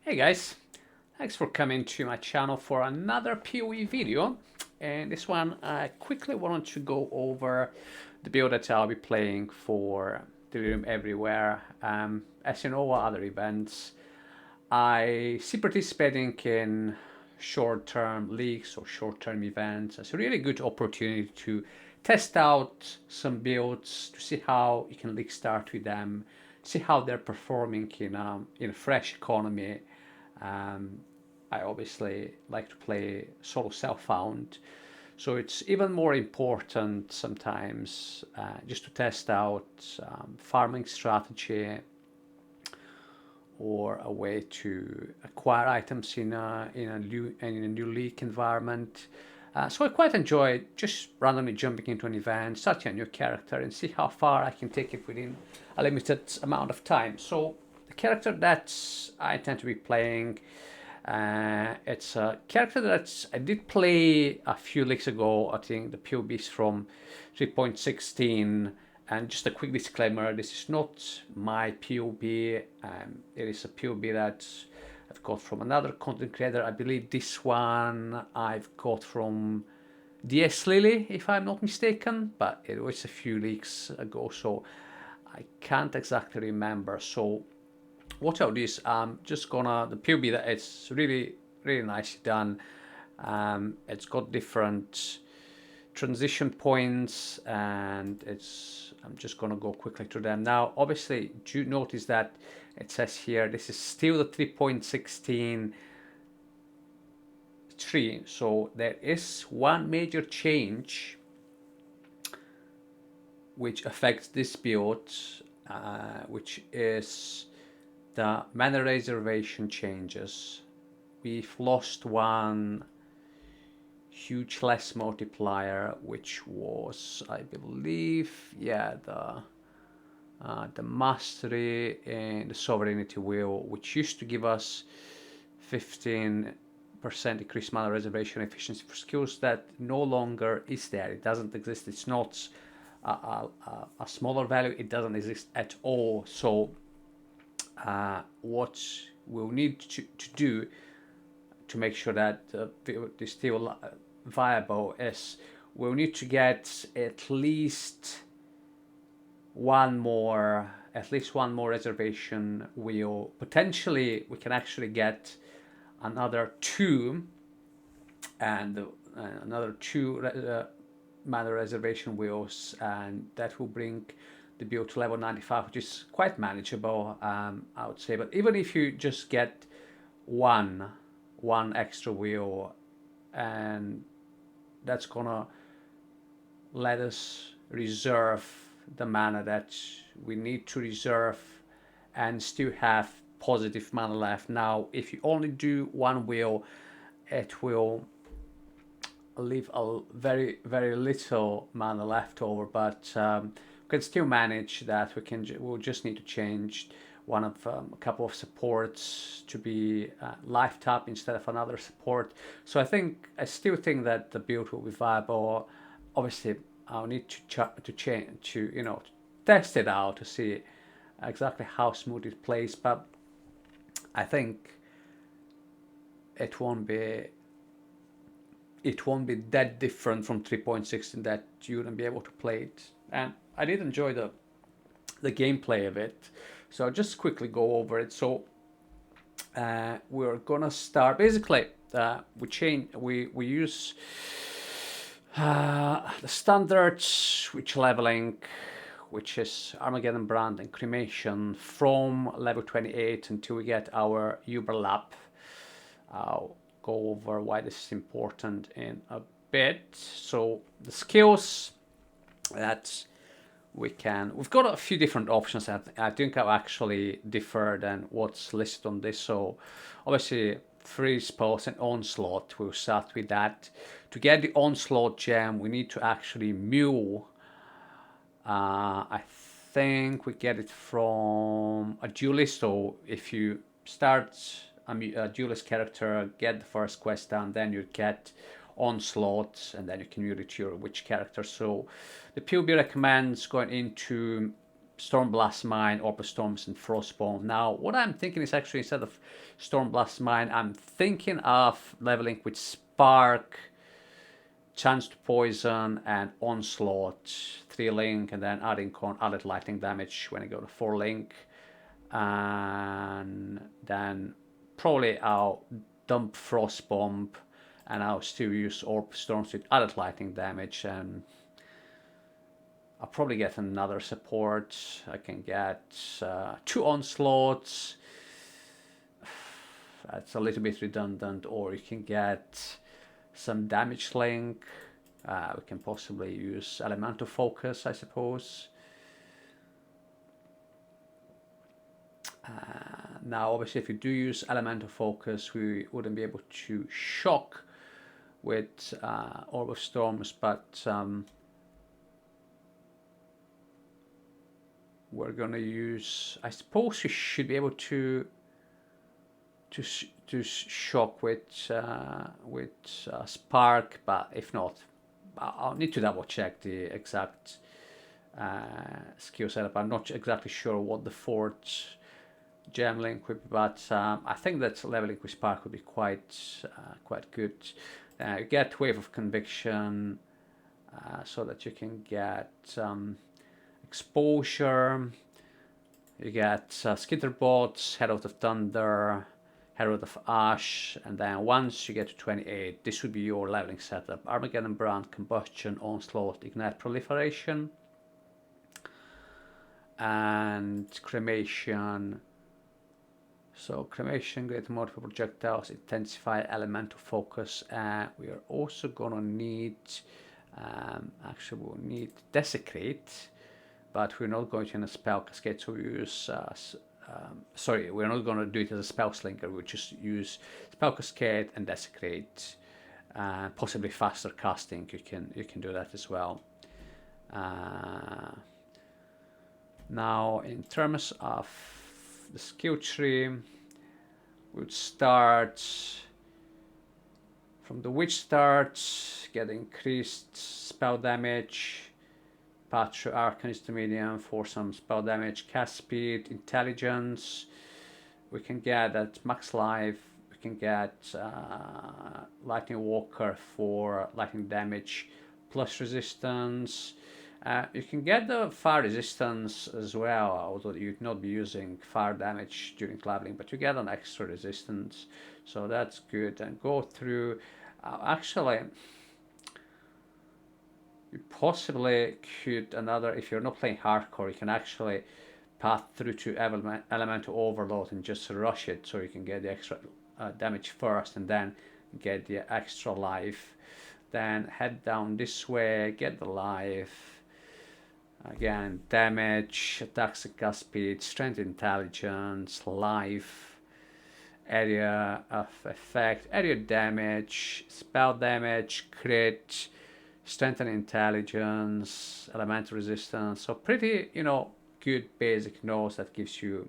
Hey guys, thanks for coming to my channel for another PoE video. And this one I quickly want to go over the build that I'll be playing for Delirium Everywhere. As in all other events, I see participating in short-term leagues or short-term events as a really good opportunity to test out some builds, to see how you can league start with them, see how they're performing in a fresh economy. um, I obviously like to play solo self-found, so it's even more important sometimes just to test out farming strategy or a way to acquire items in a new league environment. So I quite enjoy just randomly jumping into an event, starting a new character, and see how far I can take it within a limited amount of time. So the character that I tend to be playing, it's a character that I did play a few leagues ago. I think the POBs from 3.16. And just a quick disclaimer, this is not my POB. It is a POB that I've got from another content creator. I believe this one I've got from DS Lily, if I'm not mistaken, but it was a few weeks ago, so I can't exactly remember. So what I'll do is I'm just gonna, the POB that it's really nicely done. It's got different transition points, and I'm just gonna go quickly through them now. Obviously, do notice that it says here this is still the 3.16 tree, so there is one major change which affects this build, which is the mana reservation changes. We've lost one huge less multiplier, which was, I believe, the mastery and the sovereignty wheel, which used to give us 15% increased mana reservation efficiency for skills. That no longer is there. It doesn't exist. It's not a smaller value. It doesn't exist at all. So what we'll need to do to make sure that it's still viable is we'll need to get at least one more reservation wheel. Potentially we can actually get another two, and another two mana reservation wheels, and that will bring the build to level 95, which is quite manageable, I would say. But even if you just get one extra wheel, and that's gonna let us reserve the mana that we need to reserve and still have positive mana left. Now, if you only do one wheel, it will leave a very little mana left over, but we can still manage that. We'll just need to change a couple of supports to be life tap instead of another support. So I still think that the build will be viable. Obviously, I'll need to change to test it out to see exactly how smooth it plays, but I think it won't be that different from 3.16 that you wouldn't be able to play it. And I did enjoy the gameplay of it, so I'll just quickly go over it. So we're gonna start basically. We use the standard switch leveling, which is Armageddon Brand and Cremation, from level 28 until we get our Uberlap. I'll go over why this is important in a bit. So the skills that we've got a few different options. I think I'll actually differ than what's listed on this. So obviously freeze, pulse, and onslaught. We'll start with that. To get the onslaught gem, we need to actually mule. I think we get it from a duelist. So if you start a duelist character, get the first quest done, then you get onslaught, and then you can mute it to your witch character. So the POB recommends going into Stormblast Mine, Orb of Storms, and Frostbone. Now, what I'm thinking is actually instead of Stormblast Mine, I'm thinking of leveling with Spark, Chance to Poison, and Onslaught. 3 link, and then adding added lightning damage when I go to 4 link. And then probably I'll dump Frostbomb, and I'll still use Orb Storms with added lightning damage, and I'll probably get another support. I can get 2 Onslaughts. That's a little bit redundant, or you can get some damage link. We can possibly use Elemental Focus, I suppose. Now, obviously, if you do use Elemental Focus, we wouldn't be able to shock with Orb of Storms, but we're gonna use. I suppose we should be able to shock with Spark, but if not, I'll need to double check the exact skill setup. I'm not exactly sure what the fourth gem link would be, but I think that leveling with Spark would be quite good. You get Wave of Conviction, so that you can get exposure. You get Skitterbots, Herald of Thunder, Herald of Ash, and then once you get to 28, this would be your leveling setup. Armageddon Brand, Combustion, Onslaught, Ignite Proliferation, and Cremation. So Cremation, Great Multiple Projectiles, Intensify, Elemental Focus. We are also gonna need, actually we'll need Desecrate, but we're not going to in a spell cascade, so we use, sorry, we're not going to do it as a spell slinker, we'll just use spell cascade and Desecrate, possibly faster casting, you can do that as well. Now, in terms of the skill tree, we would start from the Witch Start, get increased spell damage, path through Arcanist to medium for some spell damage, cast speed, intelligence. We can get at max life, we can get Lightning Walker for lightning damage plus resistance. You can get the fire resistance as well, although you'd not be using fire damage during leveling, but you get an extra resistance, so that's good. And go through, actually, you possibly could if you're not playing hardcore, you can actually path through to Elemental Overload and just rush it, so you can get the extra damage first and then get the extra life. Then head down this way, get the life. Again, damage, attacks and cast speed, strength, intelligence, life, area of effect, area damage, spell damage, crit, strength and intelligence, elemental resistance. So pretty, good basic nose that gives you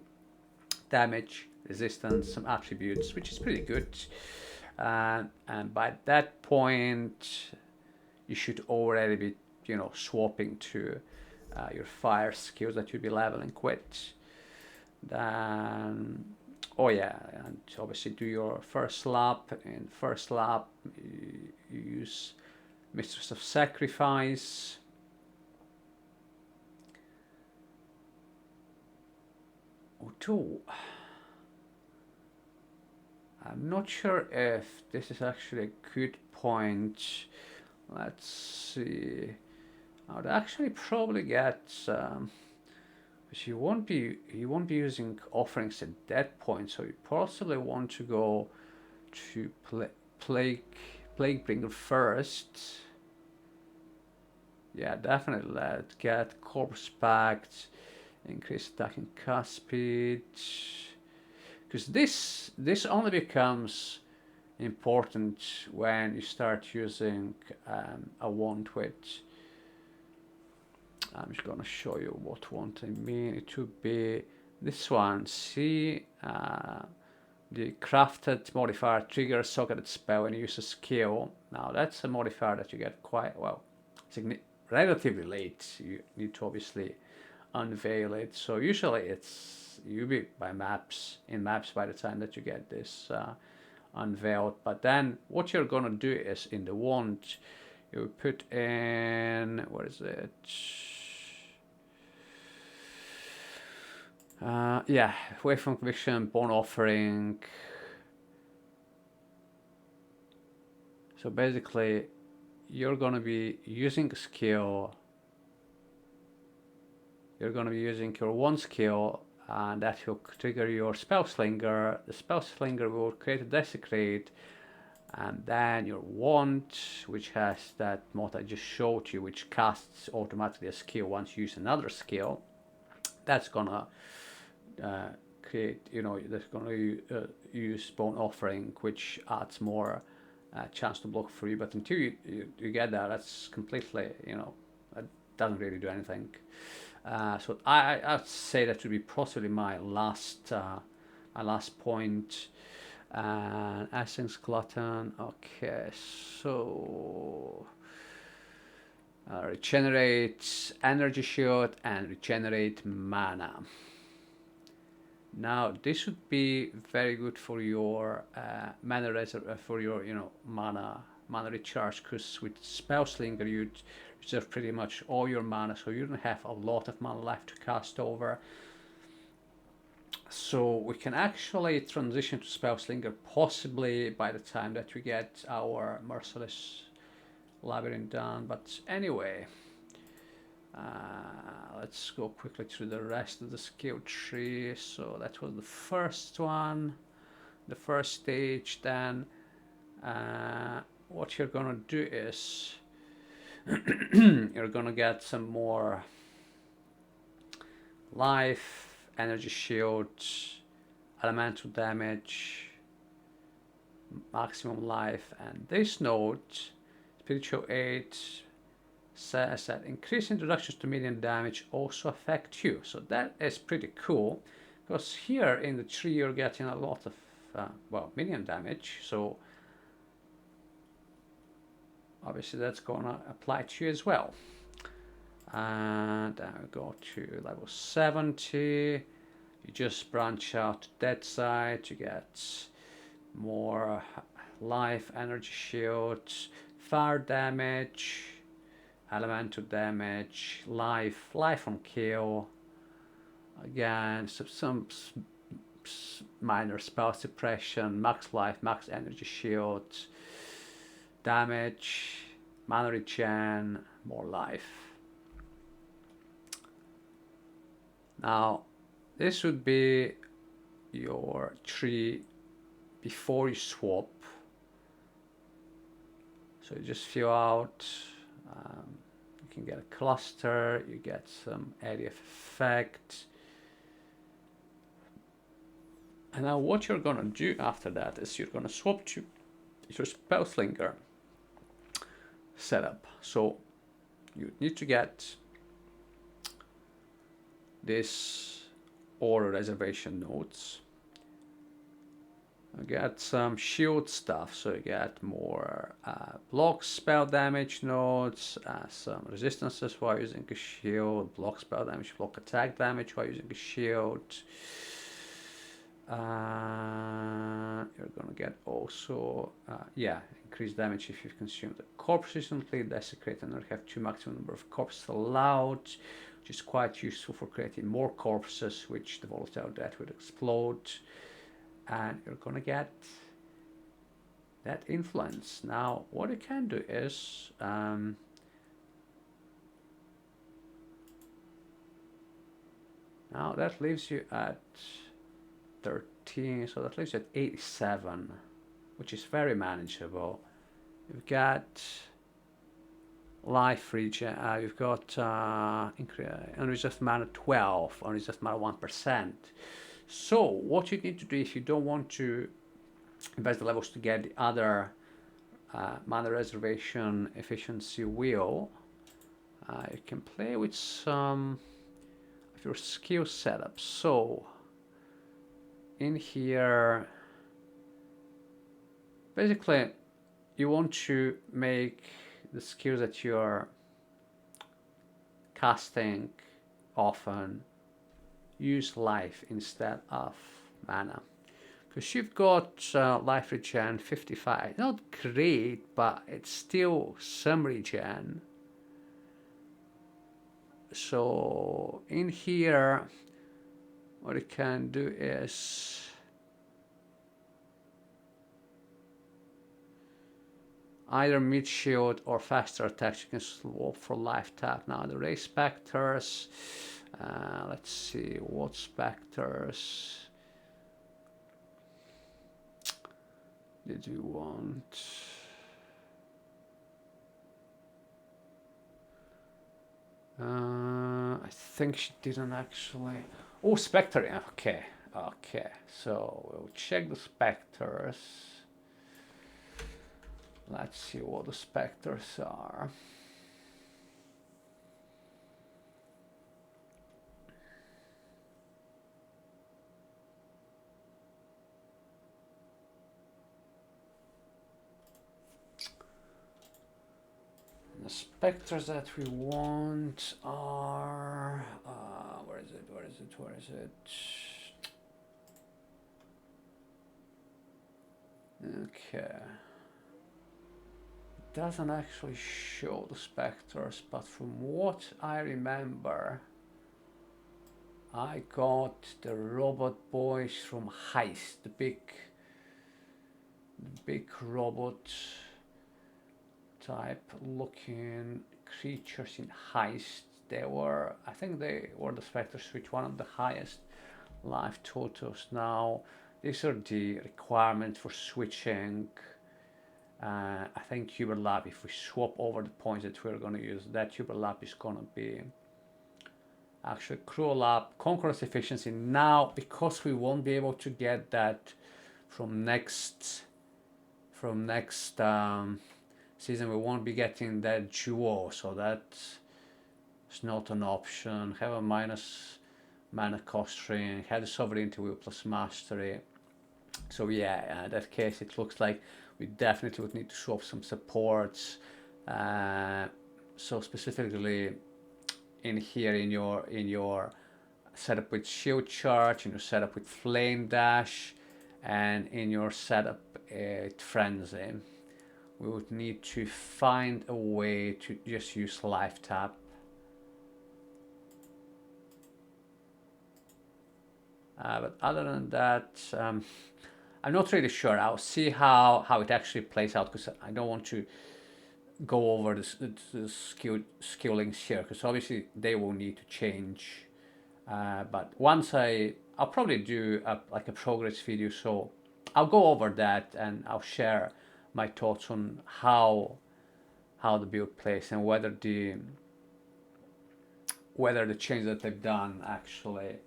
damage, resistance, some attributes, which is pretty good. And by that point, you should already be, swapping to your fire skills that you'll be leveling with. Then, and obviously do your first lap. In first lap, you use Mistress of Sacrifice. I'm not sure if this is actually a good point. Let's see. I would actually probably get, but you won't be using offerings at that point, so you possibly want to go to Plaguebringer first. Yeah, definitely. Let's get Corpse Pact, increase attack and cast speed, because this only becomes important when you start using a wand with. I'm just gonna show you what wand I mean. It would be this one. See, the crafted modifier triggers socketed spell when you use a skill. Now that's a modifier that you get quite well, relatively late. You need to obviously unveil it. So usually it's you'll be by maps in maps by the time that you get this unveiled. But then what you're gonna do is in the wand you put in, what is it? Yeah, Waveform Conviction, Bone Offering. So basically, you're gonna be using a skill. You're gonna be using your one skill, and that will trigger your Spell Slinger. The Spell Slinger will create a Desecrate, and then your wand, which has that mod I just showed you, which casts automatically a skill once you use another skill. That's gonna create, that's going to use Bone Offering, which adds more chance to block for you. But until you get that, that's completely, it doesn't really do anything. So I'd say that would be possibly my last point. Essence Glutton. Okay, so regenerate energy shield and regenerate mana. Now this would be very good for your mana reserve, for your mana recharge, because with Spell Slinger you'd reserve pretty much all your mana, so you don't have a lot of mana left to cast over. So we can actually transition to Spell Slinger possibly by the time that we get our Merciless Labyrinth done. But anyway, let's go quickly through the rest of the skill tree. So that was the first one, the first stage. Then what you're gonna do is you're gonna get some more life, energy shield, elemental damage, maximum life, and this note, spiritual aid, says that increased introductions to medium damage also affect you. So that is pretty cool, because here in the tree you're getting a lot of medium damage, so obviously that's gonna apply to you as well. And then we go to level 70. You just branch out to that side, you get more life, energy shield, fire damage, elemental damage, life on kill, again some minor spell suppression, max life, max energy shield, damage, mana regen, more life. Now this would be your tree before you swap. So you just fill out, you can get a cluster, you get some area of effect. And now what you're gonna do after that is you're gonna swap to your Spell Slinger setup. So you need to get this order reservation nodes. You get some shield stuff, so you get more block spell damage nodes, some resistances while using a shield, block spell damage, block attack damage while using a shield. You're gonna get also increased damage if you've consumed a corpse recently, desecrate and have 2 maximum number of corpses allowed, which is quite useful for creating more corpses, which the volatile death would explode. And you're gonna get that influence. Now what you can do is now that leaves you at 13, so that leaves you at 87, which is very manageable. You've got life regen, you've got unreserved mana 12, unreserved mana 1%. So what you need to do if you don't want to invest the levels to get the other mana reservation efficiency wheel, you can play with some of your skill setup. So in here, basically you want to make the skills that you're casting often use life instead of mana. Because you've got life regen 55. Not great, but it's still some regen. So in here, what you can do is either mid shield or faster attacks. You can swap for life tap. Now the Ray Spectres. Let's see what Spectres did you want? I think she didn't actually. Oh, Spectre. Yeah, okay. Okay. So we'll check the Spectres. Let's see what the Spectres are. The Spectres that we want are where is it? Okay. It doesn't actually show the Spectres, but from what I remember, I got the robot boys from Heist, the big robot type looking creatures in Heist. I think they were the Spectres with one of the highest life totals. Now these are the requirements for switching. I think Huber Lab, if we swap over the points that we're going to use, that Huber Lab is going to be actually Cruel Lab, Conqueror's Efficiency. Now, because we won't be able to get that from next season, we won't be getting that duo, so that's not an option. Have a minus mana cost ring, have the Sovereignty Will plus Mastery. So yeah, in that case, it looks like we definitely would need to swap some supports. So specifically in here, in your setup with Shield Charge, in your setup with Flame Dash, and in your setup at Frenzy, we would need to find a way to just use Life Tap. But other than that, I'm not really sure. I'll see how it actually plays out, because I don't want to go over the skill links here, because obviously they will need to change. But once I'll probably do like a progress video, so I'll go over that and I'll share my thoughts on how the build plays and whether the change that they've done actually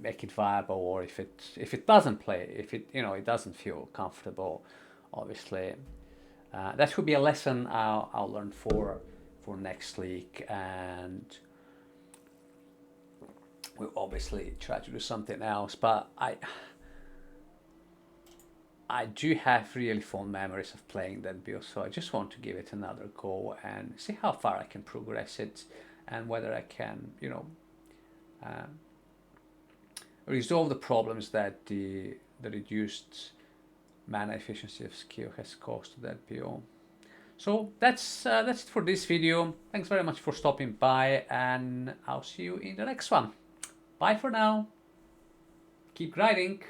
make it viable, or if it doesn't play, if it it doesn't feel comfortable. Obviously, that should be a lesson I'll learn for next league, and we'll obviously try to do something else. But I do have really fond memories of playing that build, so I just want to give it another go and see how far I can progress it, and whether I can resolve the problems that the reduced mana efficiency of skill has caused to that build. So that's it for this video. Thanks very much for stopping by, and I'll see you in the next one. Bye for now. Keep grinding.